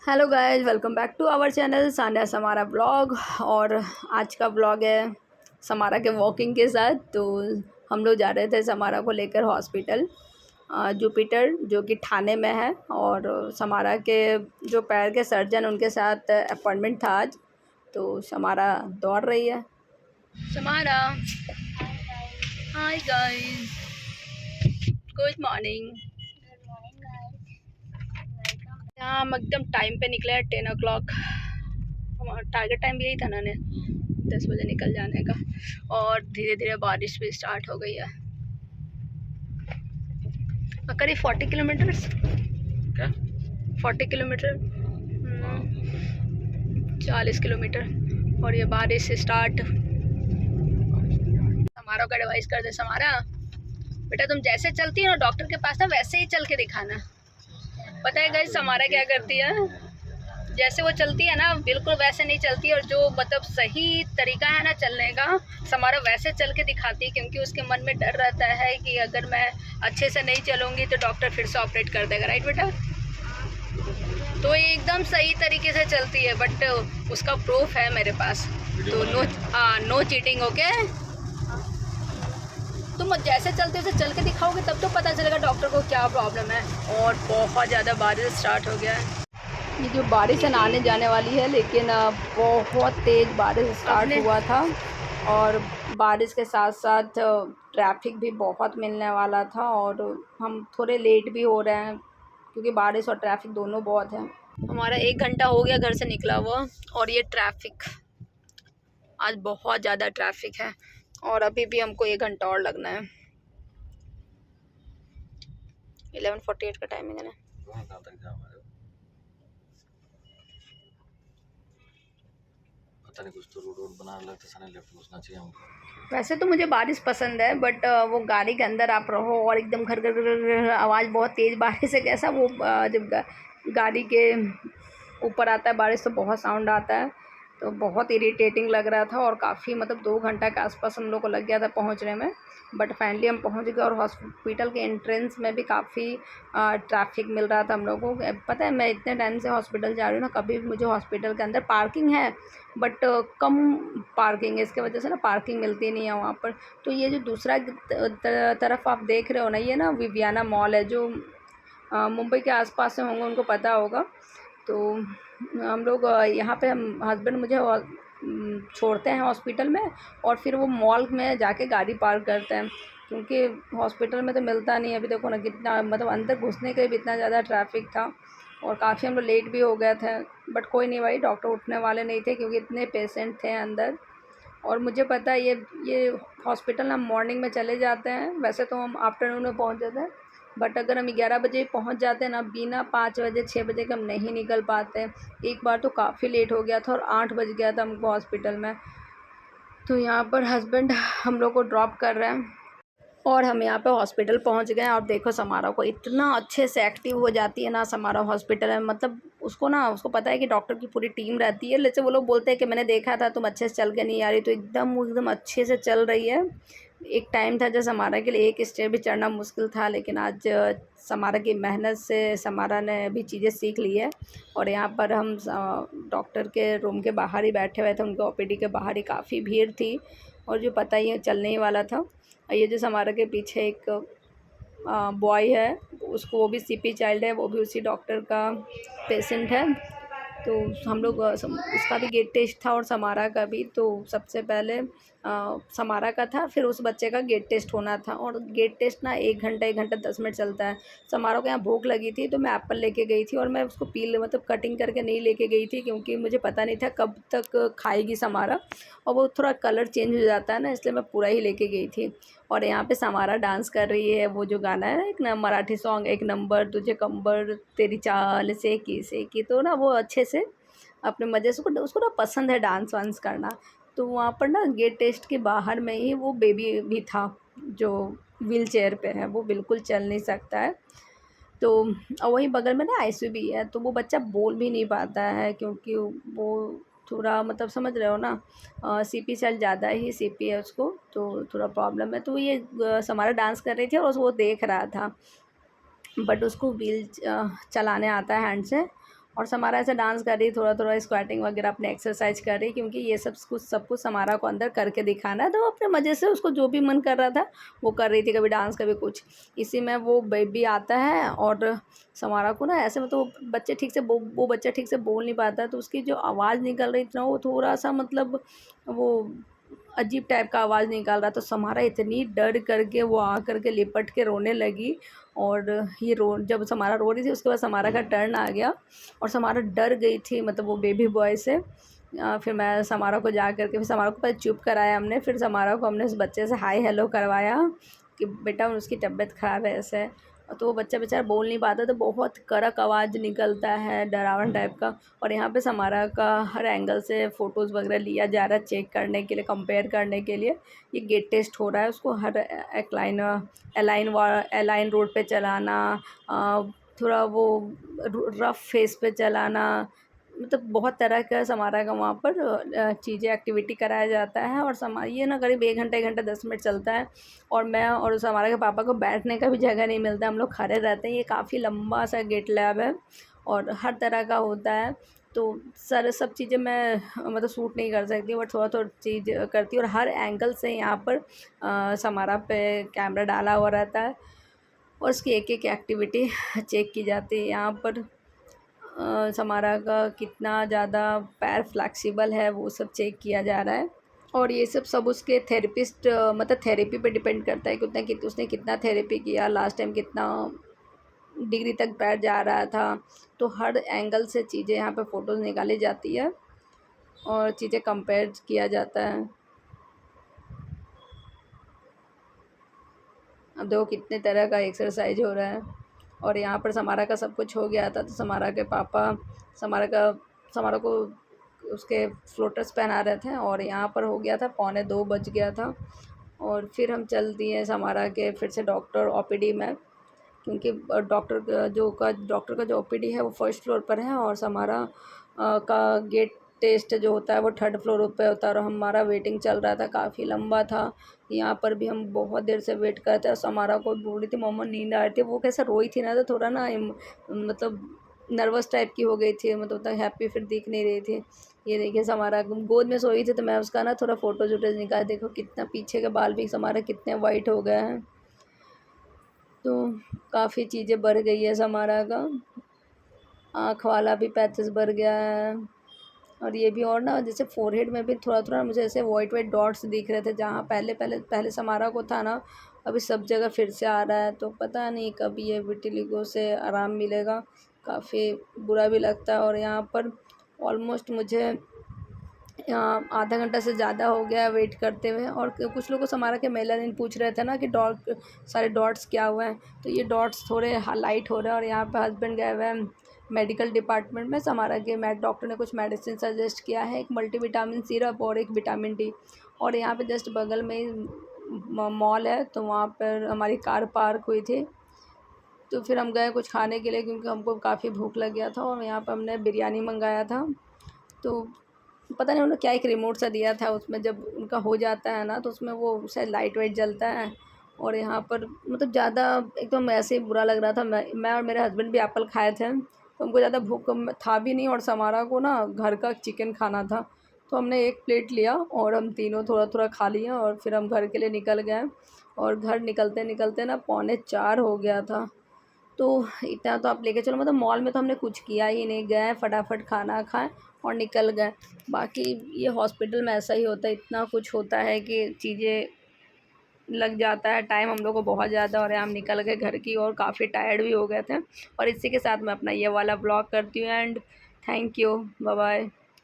Hello guys, welcome back to our channel Sanya Samara blog. और आज का ब्लॉग है समारा के वॉकिंग के साथ। तो हम लोग जा रहे थे समारा को लेकर हॉस्पिटल जुपिटर, जो कि ठाणे में है। और समारा के जो पैर के सर्जन, उनके साथ अपॉइंटमेंट था आज। तो समारा दौड़ रही है। Samara, hi guys, good morning. यहाँ हम एकदम टाइम पे निकले हैं, 10 o'clock। हमारा टारगेट टाइम यही था ना, 10 बजे निकल जाने का। और धीरे धीरे बारिश भी स्टार्ट हो गई है। करीब 40 किलोमीटर्स, क्या 40 किलोमीटर, 40 किलोमीटर। और ये बारिश स्टार्ट। हमारा का एडवाइस कर दे, समारा बेटा तुम जैसे चलती हो ना डॉक्टर के पास ना, वैसे ही चल के दिखाना। पता है गाइस, समारा क्या करती है, जैसे वो चलती है ना बिल्कुल वैसे नहीं चलती। और जो मतलब सही तरीका है ना चलने का, समारा वैसे चल के दिखाती है। क्योंकि उसके मन में डर रहता है कि अगर मैं अच्छे से नहीं चलूँगी तो डॉक्टर फिर से ऑपरेट कर देगा। राइट बेटा? तो ये एकदम सही तरीके से चलती है, बट उसका प्रूफ है मेरे पास। तो नो चीटिंग, ओके? तुम जैसे चलते हो चल के दिखाओगे तब तो पता चलेगा डॉक्टर को क्या प्रॉब्लम है। और बहुत ज़्यादा बारिश स्टार्ट हो गया है। ये जो बारिश है आने जाने वाली है, लेकिन बहुत तेज़ बारिश स्टार्ट हुआ था। और बारिश के साथ साथ ट्रैफिक भी बहुत मिलने वाला था। और हम थोड़े लेट भी हो रहे हैं क्योंकि बारिश और ट्रैफिक दोनों बहुत है। हमारा 1 घंटा हो गया घर से निकला हुआ, और ये ट्रैफिक, आज बहुत ज़्यादा ट्रैफिक है। और अभी भी हमको 1 घंटा और लगना है। 11:48 का टाइमिंग है ना। पता नहीं, कुछ तो रोड बना लगता है, लेफ्ट घुसना चाहिए हमको। वैसे तो मुझे बारिश पसंद है, बट वो गाड़ी के अंदर आप रहो और एकदम घर घर घर आवाज़, बहुत तेज़ बारिश है। कैसा वो जब गाड़ी के ऊपर आता है बारिश तो बहुत साउंड आता है। तो बहुत इरिटेटिंग लग रहा था। और काफ़ी मतलब 2 घंटा के आसपास हम लोग को लग गया था पहुंचने में। बट फाइनली हम पहुंच गए। और हॉस्पिटल के एंट्रेंस में भी काफ़ी ट्रैफिक मिल रहा था हम लोगों को। पता है, मैं इतने टाइम से हॉस्पिटल जा रही हूँ ना, कभी भी मुझे हॉस्पिटल के अंदर पार्किंग है बट कम पार्किंग है, इसके वजह से ना पार्किंग मिलती नहीं है वहाँ पर। तो ये जो दूसरा तरफ आप देख रहे हो ना, ये ना विवियाना मॉल है, जो मुंबई के आसपास से होंगे उनको पता होगा। तो हम लोग यहाँ पे, हम हस्बैंड मुझे छोड़ते हैं हॉस्पिटल में, और फिर वो मॉल में जाके गाड़ी पार्क करते हैं। क्योंकि हॉस्पिटल में तो मिलता नहीं है। अभी देखो ना कितना, मतलब अंदर घुसने के भी इतना ज़्यादा ट्रैफिक था। और काफ़ी हम लोग लेट भी हो गए थे। बट कोई नहीं भाई, डॉक्टर उठने वाले नहीं थे क्योंकि इतने पेशेंट थे अंदर। और मुझे पता है ये हॉस्पिटल हम मॉर्निंग में चले जाते हैं, वैसे तो हम आफ्टरनून में पहुंच जाते हैं। बट अगर हम 11 बजे पहुंच जाते हैं ना, बिना 5 बजे 6 बजे के हम नहीं निकल पाते। एक बार तो काफ़ी लेट हो गया था और 8 बज गया था हमको हॉस्पिटल में। तो यहाँ पर हस्बैंड हम लोग को ड्रॉप कर रहे हैं और हम यहाँ पे हॉस्पिटल पहुँच गए। और देखो समारा को इतना अच्छे से एक्टिव हो जाती है ना समारा हॉस्पिटल में। मतलब उसको पता है कि डॉक्टर की पूरी टीम रहती है। जैसे वो लोग बोलते हैं कि मैंने देखा था तुम अच्छे से चल के नहीं आ रही, तो एकदम अच्छे से चल रही है। एक टाइम था जब समारा के लिए एक स्टेप भी चढ़ना मुश्किल था, लेकिन आज समारा की मेहनत से समारा ने भी चीज़ें सीख ली है। और यहाँ पर हम डॉक्टर के रूम के बाहर ही बैठे हुए थे, उनके ओपीडी के बाहर ही काफ़ी भीड़ थी। और जो पता ही है चलने ही वाला था। ये जो समारा के पीछे एक बॉय है, उसको, वो भी सीपी चाइल्ड है, वो भी उसी डॉक्टर का पेशेंट है। तो हम लोग उसका भी गेट टेस्ट था और समारा का भी। तो सबसे पहले समारा का था, फिर उस बच्चे का गेट टेस्ट होना था। और गेट टेस्ट ना 1 घंटा 10 मिनट चलता है। समारा को यहाँ भूख लगी थी तो मैं एप्पल लेके गई थी। और मैं उसको मतलब कटिंग करके नहीं लेके गई थी क्योंकि मुझे पता नहीं था कब तक खाएगी समारा। और वो थोड़ा कलर चेंज हो जाता है ना, इसलिए मैं पूरा ही लेके गई थी। और यहाँ पे समारा डांस कर रही है, वो जो गाना है ना, एक ना मराठी सॉन्ग, एक नंबर तुझे कंबर तेरी चाल से की। तो ना वो अच्छे से अपने मज़े से, उसको ना पसंद है डांस वांस करना। तो वहाँ पर ना गेट टेस्ट के बाहर में ही वो बेबी भी था जो व्हील चेयर पे है, वो बिल्कुल चल नहीं सकता है। तो और वहीं बगल में ना आईसीयू भी है। तो वो बच्चा बोल भी नहीं पाता है क्योंकि वो थोड़ा, मतलब समझ रहे हो ना, सीपी सेल ज़्यादा ही सीपी है उसको, तो थोड़ा प्रॉब्लम है। तो ये समारा डांस कर रही थी और वो देख रहा था, बट उसको व्हील चलाने आता है हैंड से। और समारा ऐसे डांस कर रही, थोड़ा थोड़ा स्क्वाटिंग वगैरह अपने एक्सरसाइज कर रही, क्योंकि ये सब कुछ समारा को अंदर करके दिखाना है। तो वो अपने मज़े से उसको जो भी मन कर रहा था वो कर रही थी, कभी डांस कभी कुछ। इसी में वो बेबी आता है और समारा को ना ऐसे मतलब बच्चे ठीक से वो बच्चा ठीक से बोल नहीं पाता, तो उसकी जो आवाज़ निकल रही थी ना वो थोड़ा सा मतलब वो अजीब टाइप का आवाज़ निकाल रहा। तो समारा इतनी डर करके वो आ करके लिपट के रोने लगी। और ये रो जब समारा रो रही थी उसके बाद समारा का टर्न आ गया और समारा डर गई थी मतलब वो बेबी बॉय से। फिर मैं समारा को जा करके फिर समारा को पहले चुप कराया हमने, फिर समारा को हमने उस बच्चे से हाय हेलो करवाया कि बेटा उसकी तबीयत ख़राब है ऐसे। तो वो बच्चा बेचारा बोल नहीं पाता, तो बहुत कड़क आवाज़ निकलता है डरावना टाइप का। और यहाँ पे समारा का हर एंगल से फ़ोटोज़ वगैरह लिया जा रहा है चेक करने के लिए, कंपेयर करने के लिए। ये गेट टेस्ट हो रहा है उसको, हर एलाइन रोड पे चलाना, थोड़ा वो रफ़ फेस पे चलाना, मतलब बहुत तरह का समारा का वहाँ पर चीज़ें एक्टिविटी कराया जाता है। और ये ना करीब 1 घंटा 10 मिनट चलता है। और मैं और समारा के पापा को बैठने का भी जगह नहीं मिलता, हम लोग खड़े रहते हैं। ये काफ़ी लंबा सा गेट लैब है और हर तरह का होता है। तो सब चीज़ें मैं मतलब सूट नहीं कर सकती, बट थोड़ा थोड़ा चीज़ करती हूँ। और हर एंगल से यहाँ पर समारा पे कैमरा डाला हुआ रहता है और उसकी एक एक एक्टिविटी चेक की जाती है। यहाँ पर समारा का कितना ज़्यादा पैर फ्लेक्सिबल है वो सब चेक किया जा रहा है। और ये सब उसके थेरेपिस्ट मतलब थेरेपी पे डिपेंड करता है कि उसने कितना थेरेपी किया, लास्ट टाइम कितना डिग्री तक पैर जा रहा था। तो हर एंगल से चीज़ें यहाँ पे फ़ोटोज़ निकाली जाती है और चीज़ें कंपेयर किया जाता है। अब देखो कितने तरह का एक्सरसाइज हो रहा है। और यहाँ पर समारा का सब कुछ हो गया था, तो समारा के पापा समारा को उसके फ्लोटर्स पहना रहे थे और यहाँ पर हो गया था 1:45 बज गया था। और फिर हम चल दिए समारा के फिर से डॉक्टर ओपीडी में, क्योंकि डॉक्टर का जो ओपीडी है वो फर्स्ट फ्लोर पर है और समारा का गेट टेस्ट जो होता है वो थर्ड फ्लोर पे होता है। और हमारा वेटिंग चल रहा था, काफ़ी लंबा था। यहाँ पर भी हम बहुत देर से वेट करते हैं। समारा को बोल रही थी मम्मा नींद आ रही थी, वो कैसे रोई थी ना, तो थोड़ा ना मतलब नर्वस टाइप की हो गई थी, मतलब उतना हैप्पी फिर दिख नहीं रही थी। ये देखिए समारा गोद में सोई थी, तो मैं उसका ना थोड़ा फ़ोटोज वोटोज निकाल, देखो कितना पीछे के बाल भी समारा कितने वाइट हो गए हैं। तो काफ़ी चीज़ें बढ़ गई है समारा का, आँख वाला भी पैचेस बढ़ गया है। और ये भी, और ना जैसे फोरहेड में भी थोड़ा थोड़ा मुझे ऐसे वाइट वाइट डॉट्स दिख रहे थे, जहाँ पहले पहले पहले समारा को था ना, अभी सब जगह फिर से आ रहा है। तो पता नहीं कब ये विटिलिगो से आराम मिलेगा, काफ़ी बुरा भी लगता है। और यहाँ पर ऑलमोस्ट मुझे यहाँ आधा घंटा से ज़्यादा हो गया वेट करते हुए। और कुछ लोगों से हमारा के मेलानिन पूछ रहे थे ना कि सारे डॉट्स क्या हुए हैं, तो ये डॉट्स थोड़े लाइट हो रहे हैं। और यहाँ पे हस्बैंड गए हुए हैं मेडिकल डिपार्टमेंट में, हमारा के डॉक्टर ने कुछ मेडिसिन सजेस्ट किया है, एक मल्टीविटामिन सिरप और एक विटामिन डी। और यहाँ पे जस्ट बगल में ही मॉल है, तो वहाँ पर हमारी कार पार्क हुई थी। तो फिर हम गए कुछ खाने के लिए, क्योंकि हमको काफ़ी भूख लग गया था। और यहाँ पर हमने बिरयानी मंगाया था। तो पता नहीं उन्होंने क्या एक रिमोट सा दिया था, उसमें जब उनका हो जाता है ना तो उसमें वो शायद लाइट वाइट जलता है। और यहाँ पर मतलब ज़्यादा एकदम ऐसे ही बुरा लग रहा था। मैं और मेरे हस्बैंड भी एप्पल खाए थे, तो हमको ज़्यादा भूख था भी नहीं। और समारा को ना घर का चिकन खाना था, तो हमने एक प्लेट लिया और हम तीनों थोड़ा थोड़ा खा लिए और फिर हम घर के लिए निकल गए। और घर निकलते निकलते ना 3:45 हो गया था। तो इतना तो आप लेके चलो, मतलब मॉल में तो हमने कुछ किया ही नहीं, गए फटाफट खाना खाएं और निकल गए। बाकी ये हॉस्पिटल में ऐसा ही होता है, इतना कुछ होता है कि चीज़ें लग जाता है टाइम हम लोग को बहुत ज़्यादा। और हम निकल गए घर की और काफ़ी टायर्ड भी हो गए थे। और इसी के साथ मैं अपना ये वाला ब्लॉग करती हूँ and thank you, bye bye.